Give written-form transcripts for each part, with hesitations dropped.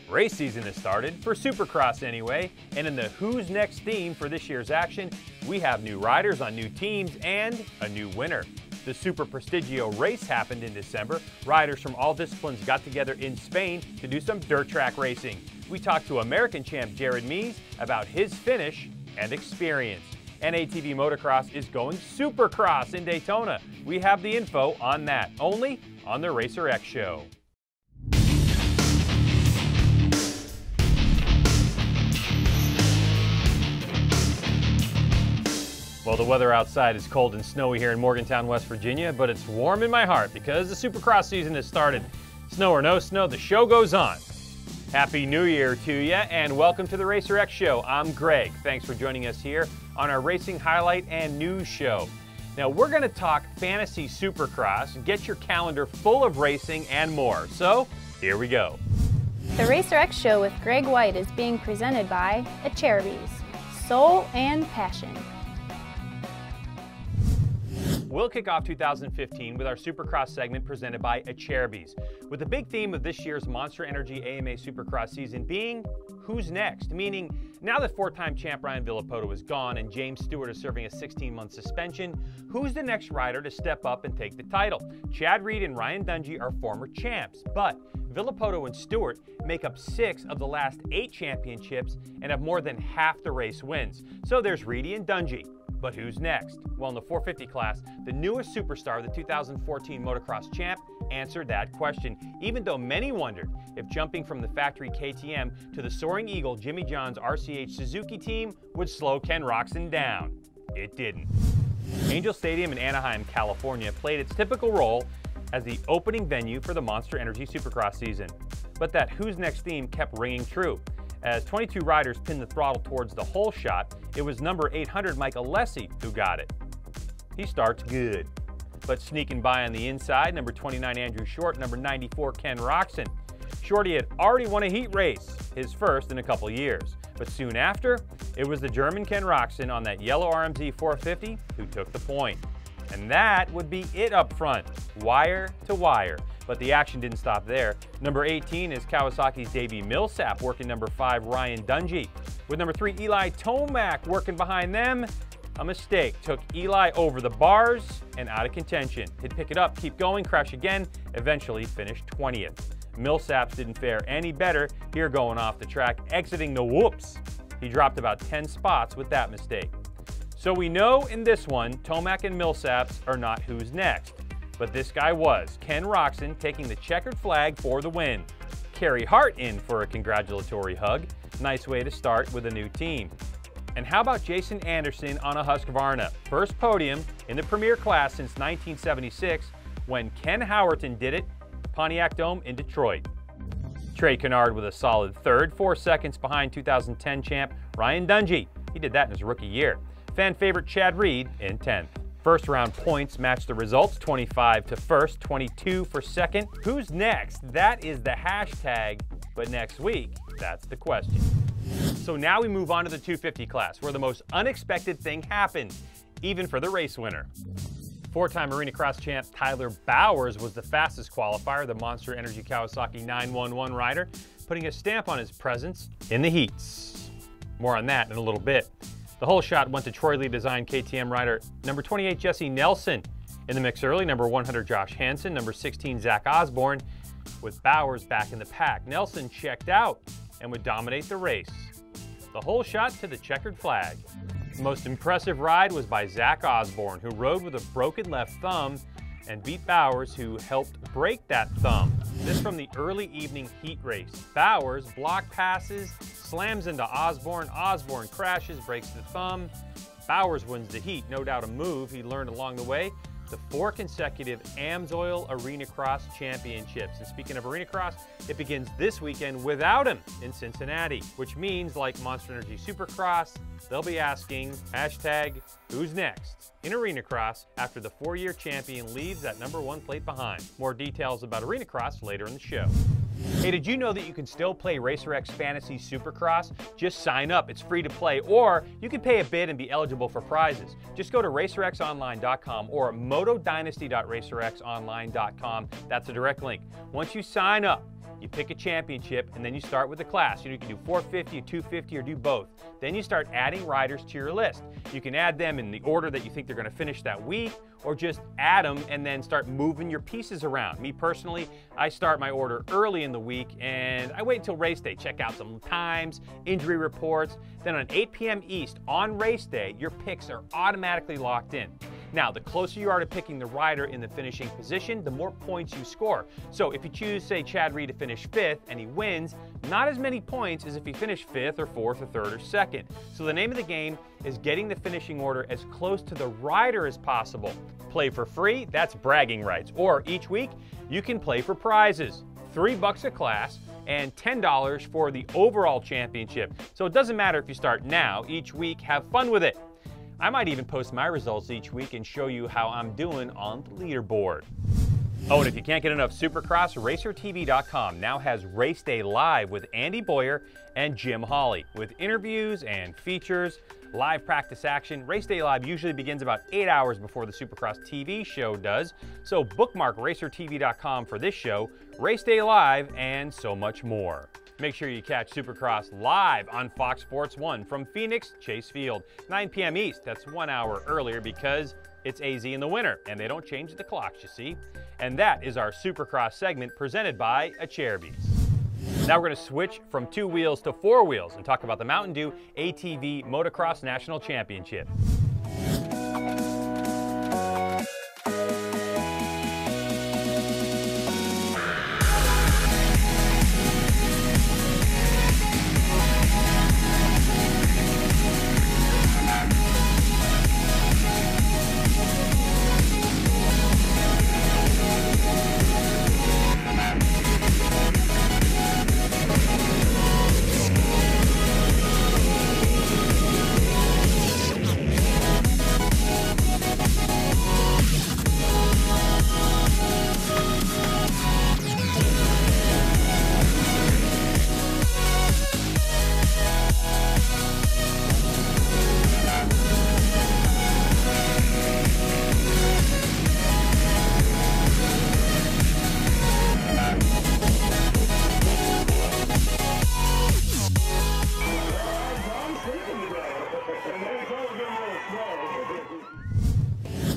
Race season has started, for Supercross anyway, and in the Who's Next theme for this year's action, we have new riders on new teams and a new winner. The Superprestigio race happened in December. Riders from all disciplines got together in Spain to do some dirt track racing. We talked to American champ Jared Mees about his finish and experience. And ATV Motocross is going Supercross in Daytona. We have the info on that, only on the Racer X Show. Well, the weather outside is cold and snowy here in Morgantown, West Virginia, but it's warm in my heart because the Supercross season has started. Snow or no snow, the show goes on. Happy New Year to you, and welcome to the Racer X Show. I'm Greg. Thanks for joining us here on our racing highlight and news show. Now, we're going to talk fantasy Supercross and get your calendar full of racing and more. So, here we go. The Racer X Show with Greg White is being presented by Acherbys, Soul and Passion. We'll kick off 2015 with our Supercross segment presented by Acherbys, with the big theme of this year's Monster Energy AMA Supercross season being Who's Next? Meaning, now that four-time champ Ryan Villopoto is gone and James Stewart is serving a 16-month suspension, who's the next rider to step up and take the title? Chad Reed and Ryan Dungey are former champs, but Villopoto and Stewart make up 6 of the last 8 championships and have more than half the race wins. So there's Reedy and Dungey. But who's next? Well, in the 450 class, the newest superstar, the 2014 Motocross champ, answered that question, even though many wondered if jumping from the factory KTM to the Soaring Eagle Jimmy John's RCH Suzuki team would slow Ken Roczen down. It didn't. Angel Stadium in Anaheim, California played its typical role as the opening venue for the Monster Energy Supercross season. But that Who's Next theme kept ringing true. As 22 riders pinned the throttle towards the hole shot, it was number 800 Mike Alessi who got it. He starts good. But sneaking by on the inside, number 29 Andrew Short, number 94 Ken Roczen. Shorty had already won a heat race, his first in a couple years. But soon after, it was the German Ken Roczen on that yellow RMZ 450 who took the point. And that would be it up front, wire to wire. But the action didn't stop there. Number 18 is Kawasaki's Davey Millsap working number 5 Ryan Dungey. With number 3 Eli Tomac working behind them, a mistake took Eli over the bars and out of contention. He'd pick it up, keep going, crash again, eventually finish 20th. Millsaps didn't fare any better here going off the track, exiting the whoops. He dropped about 10 spots with that mistake. So we know in this one, Tomac and Millsaps are not who's next. But this guy was, Ken Roczen taking the checkered flag for the win. Carey Hart in for a congratulatory hug. Nice way to start with a new team. And how about Jason Anderson on a Husqvarna? First podium in the Premier class since 1976 when Ken Howerton did it, Pontiac Dome in Detroit. Trey Kennard with a solid third, 4 seconds behind 2010 champ Ryan Dungey. He did that in his rookie year. Fan favorite Chad Reed in 10th. First round points matched the results, 25 to first, 22 for second. Who's next? That is the hashtag, but next week, that's the question. So now we move on to the 250 class, where the most unexpected thing happened, even for the race winner. Four-time Arenacross champ Tyler Bowers was the fastest qualifier, the Monster Energy Kawasaki 911 rider, putting a stamp on his presence in the heats. More on that in a little bit. The whole shot went to Troy Lee designed KTM rider number 28 Jesse Nelson. In the mix early, number 100 Josh Hansen, number 16 Zach Osborne. With Bowers back in the pack, Nelson checked out and would dominate the race. The whole shot to the checkered flag. The most impressive ride was by Zach Osborne, who rode with a broken left thumb and beat Bowers, who helped break that thumb. This from the early evening heat race. Bowers block passes, slams into Osborne. Osborne crashes, breaks the thumb. Bowers wins the heat, no doubt a move he learned along the way. The 4 consecutive AMSOIL Arenacross championships. And speaking of Arenacross, it begins this weekend without him in Cincinnati, which means, like Monster Energy Supercross, they'll be asking hashtag who's next in Arenacross after the 4-year champion leaves that number 1 plate behind. More details about Arenacross later in the show. Hey, did you know that you can still play Racer X Fantasy Supercross? Just sign up, it's free to play, or you can pay a bid and be eligible for prizes. Just go to racerxonline.com or motodynasty.racerxonline.com. That's a direct link. Once you sign up, You pick a championship, and then you start with a class. You can do 450, 250, or do both. Then you start adding riders to your list. You can add them in the order that you think they're going to finish that week, or just add them and then start moving your pieces around. Me personally, I start my order early in the week, and I wait until race day, check out some times, injury reports. Then on 8 p.m. East on race day, your picks are automatically locked in. Now, the closer you are to picking the rider in the finishing position, the more points you score. So if you choose, say, Chad Reed to finish 5th and he wins, not as many points as if he finished 5th or 4th or 3rd or 2nd. So the name of the game is getting the finishing order as close to the rider as possible. Play for free, that's bragging rights. Or each week, you can play for prizes. $3 a class and $10 for the overall championship. So it doesn't matter if you start now, each week, have fun with it. I might even post my results each week and show you how I'm doing on the leaderboard. Oh, and if you can't get enough Supercross, RacerTV.com now has Race Day Live with Andy Boyer and Jim Hawley, with interviews and features, live practice action. Race Day Live usually begins about 8 hours before the Supercross TV show does, so bookmark RacerTV.com for this show, Race Day Live, and so much more. Make sure you catch Supercross live on Fox Sports 1 from Phoenix Chase Field, 9 p.m. East. That's 1 hour earlier because it's AZ in the winter, and they don't change the clocks, you see. And that is our Supercross segment presented by Acerby's. Now we're going to switch from 2 wheels to 4 wheels and talk about the Mountain Dew ATV Motocross National Championship.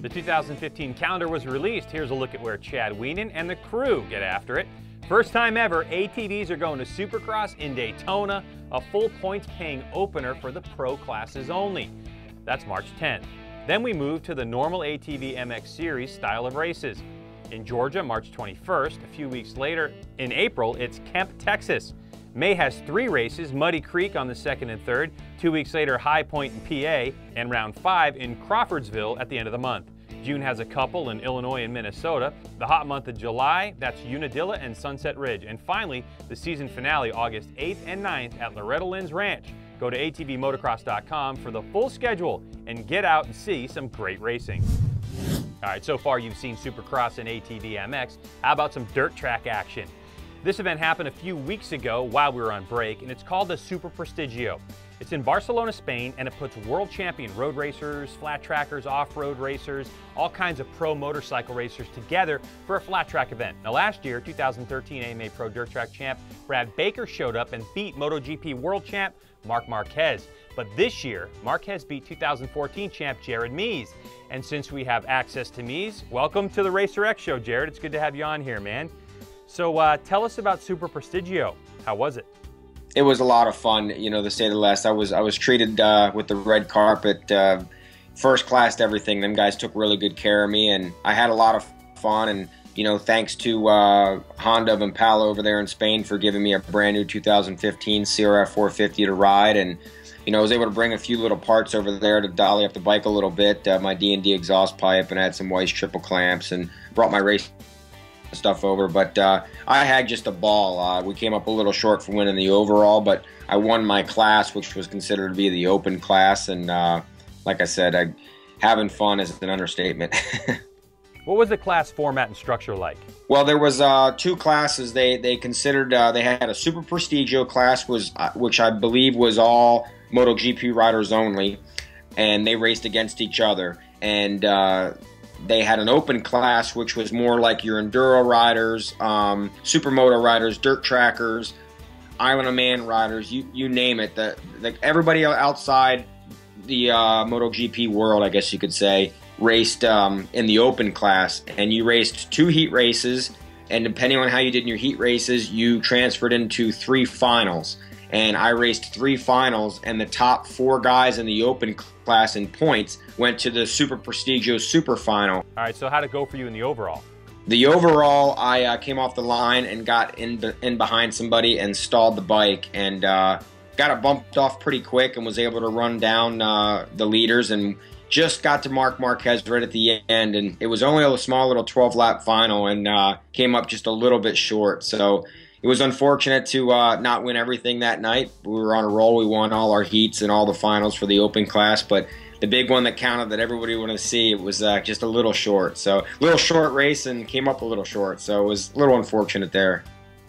The 2015 calendar was released. Here's a look at where Chad Wienen and the crew get after it. First time ever, ATVs are going to Supercross in Daytona, a full points-paying opener for the pro classes only. That's March 10th. Then we move to the normal ATV MX Series style of races. In Georgia, March 21st. A few weeks later, in April, it's Kemp, Texas. May has 3 races, Muddy Creek on the 2nd and 3rd. 2 weeks later, High Point in PA, and round 5 in Crawfordsville at the end of the month. June has a couple in Illinois and Minnesota. The hot month of July, that's Unadilla and Sunset Ridge. And finally, the season finale, August 8th and 9th at Loretta Lynn's Ranch. Go to atvmotocross.com for the full schedule and get out and see some great racing. All right, so far you've seen Supercross and ATV MX. How about some dirt track action? This event happened a few weeks ago while we were on break, and it's called the Superprestigio. It's in Barcelona, Spain, and it puts world champion road racers, flat trackers, off-road racers, all kinds of pro motorcycle racers together for a flat track event. Now last year, 2013 AMA Pro Dirt Track champ Brad Baker showed up and beat MotoGP world champ Marc Marquez. But this year, Marquez beat 2014 champ Jared Mees. And since we have access to Mees, welcome to the Racer X show, Jared. It's good to have you on here, man. So tell us about Superprestigio. How was it? It was a lot of fun, you know, to say the least. I was treated with the red carpet, first class everything. Them guys took really good care of me, and I had a lot of fun. And you know, thanks to Honda of Impala over there in Spain for giving me a brand new 2015 CRF 450 to ride, and you know, I was able to bring a few little parts over there to dolly up the bike a little bit. My D&D exhaust pipe, and I had some Weiss triple clamps, and brought my race stuff over, but I had just a ball. We came up a little short for winning the overall, but I won my class, which was considered to be the open class, and like I said, having fun is an understatement. What was the class format and structure like? Well, there was 2 classes. They considered they had a Superprestigio class, which I believe was all MotoGP riders only, and they raced against each other. And they had an open class, which was more like your enduro riders, supermoto riders, dirt trackers, Island of Man riders, you name it. Everybody outside the MotoGP world, I guess you could say, raced in the open class, and you raced 2 heat races, and depending on how you did in your heat races, you transferred into 3 finals. And I raced 3 finals, and the top 4 guys in the open class in points went to the Superprestigio Super Final. All right, so how'd it go for you in the overall? The overall, I came off the line and got in behind somebody and stalled the bike, and got it bumped off pretty quick and was able to run down the leaders, and just got to Marc Marquez right at the end. And it was only a small little 12-lap final, and came up just a little bit short. So it was unfortunate to not win everything that night. We were on a roll. We won all our heats and all the finals for the open class, but the big one that counted that everybody wanted to see, it was just a little short. So a little short race and came up a little short. So it was a little unfortunate there.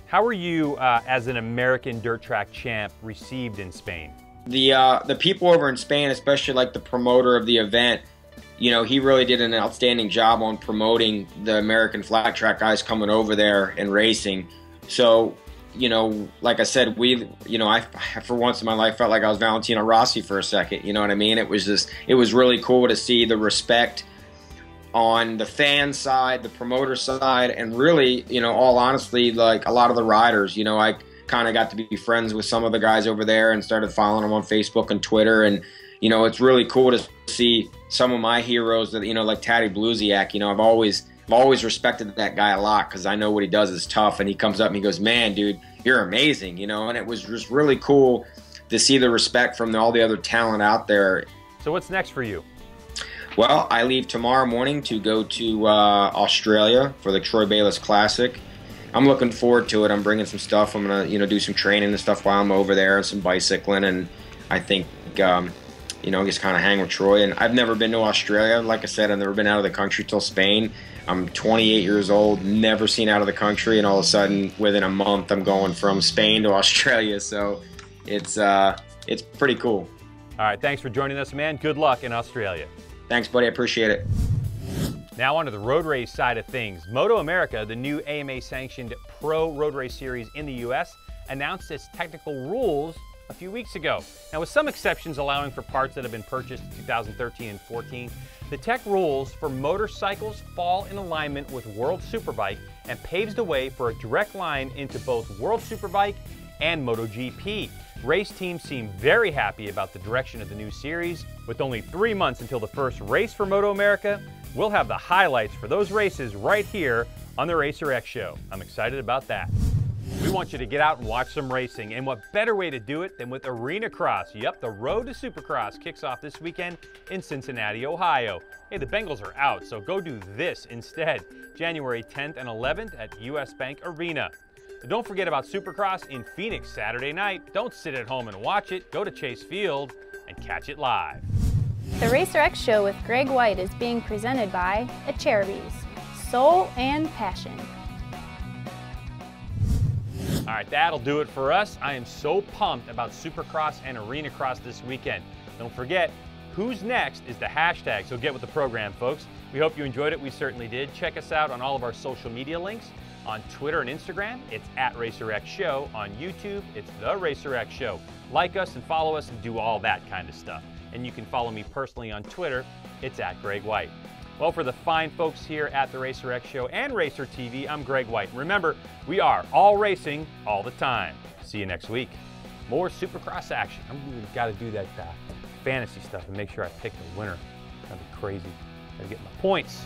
How were you, as an American dirt track champ, received in Spain? The people over in Spain, especially like the promoter of the event, you know, he really did an outstanding job on promoting the American flat track guys coming over there and racing. So, you know, like I said, I for once in my life felt like I was Valentino Rossi for a second. You know what I mean? It was really cool to see the respect on the fan side, the promoter side, and really, you know, all honestly, like a lot of the riders. You know, I kind of got to be friends with some of the guys over there and started following them on Facebook and Twitter. And, you know, it's really cool to see some of my heroes that, you know, like Taddy Bluziak. You know, I've always respected that guy a lot because I know what he does is tough. And he comes up and he goes, "Man, dude, you're amazing," you know. And it was just really cool to see the respect from all the other talent out there. So what's next for you? Well, I leave tomorrow morning to go to Australia for the Troy Bayliss Classic. I'm looking forward to it. I'm bringing some stuff. I'm gonna, you know, do some training and stuff while I'm over there, and some bicycling, and I think, you know, just kind of hang with Troy. And I've never been to Australia. Like I said, I've never been out of the country till Spain. I'm 28 years old, never seen out of the country, and all of a sudden, within a month, I'm going from Spain to Australia. So it's pretty cool. All right, thanks for joining us, man. Good luck in Australia. Thanks, buddy. I appreciate it. Now onto the road race side of things. Moto America, the new AMA-sanctioned pro road race series in the U.S., announced its technical rules a few weeks ago. Now, with some exceptions allowing for parts that have been purchased in 2013 and 14, the tech rules for motorcycles fall in alignment with World Superbike and paves the way for a direct line into both World Superbike and MotoGP. Race teams seem very happy about the direction of the new series. With only 3 months until the first race for Moto America, we'll have the highlights for those races right here on the Racer X Show. I'm excited about that. We want you to get out and watch some racing, and what better way to do it than with Arenacross? Yep, the road to Supercross kicks off this weekend in Cincinnati, Ohio. Hey, the Bengals are out, so go do this instead. January 10th and 11th at US Bank Arena. And don't forget about Supercross in Phoenix Saturday night. Don't sit at home and watch it. Go to Chase Field and catch it live. The Racer X Show with Greg White is being presented by Acherbys, Soul and Passion. All right, that'll do it for us. I am so pumped about Supercross and Arenacross this weekend. Don't forget, who's next is the hashtag, so get with the program, folks. We hope you enjoyed it. We certainly did. Check us out on all of our social media links. On Twitter and Instagram, it's @RacerXShow. On YouTube, it's The Racer X Show. Like us and follow us and do all that kind of stuff. And you can follow me personally on Twitter. It's @Greg White. Well, for the fine folks here at the Racer X Show and Racer TV, I'm Greg White. Remember, we are all racing all the time. See you next week. More Supercross action. I'm really got to do that fantasy stuff and make sure I pick the winner. That'd be crazy. Gotta get my points.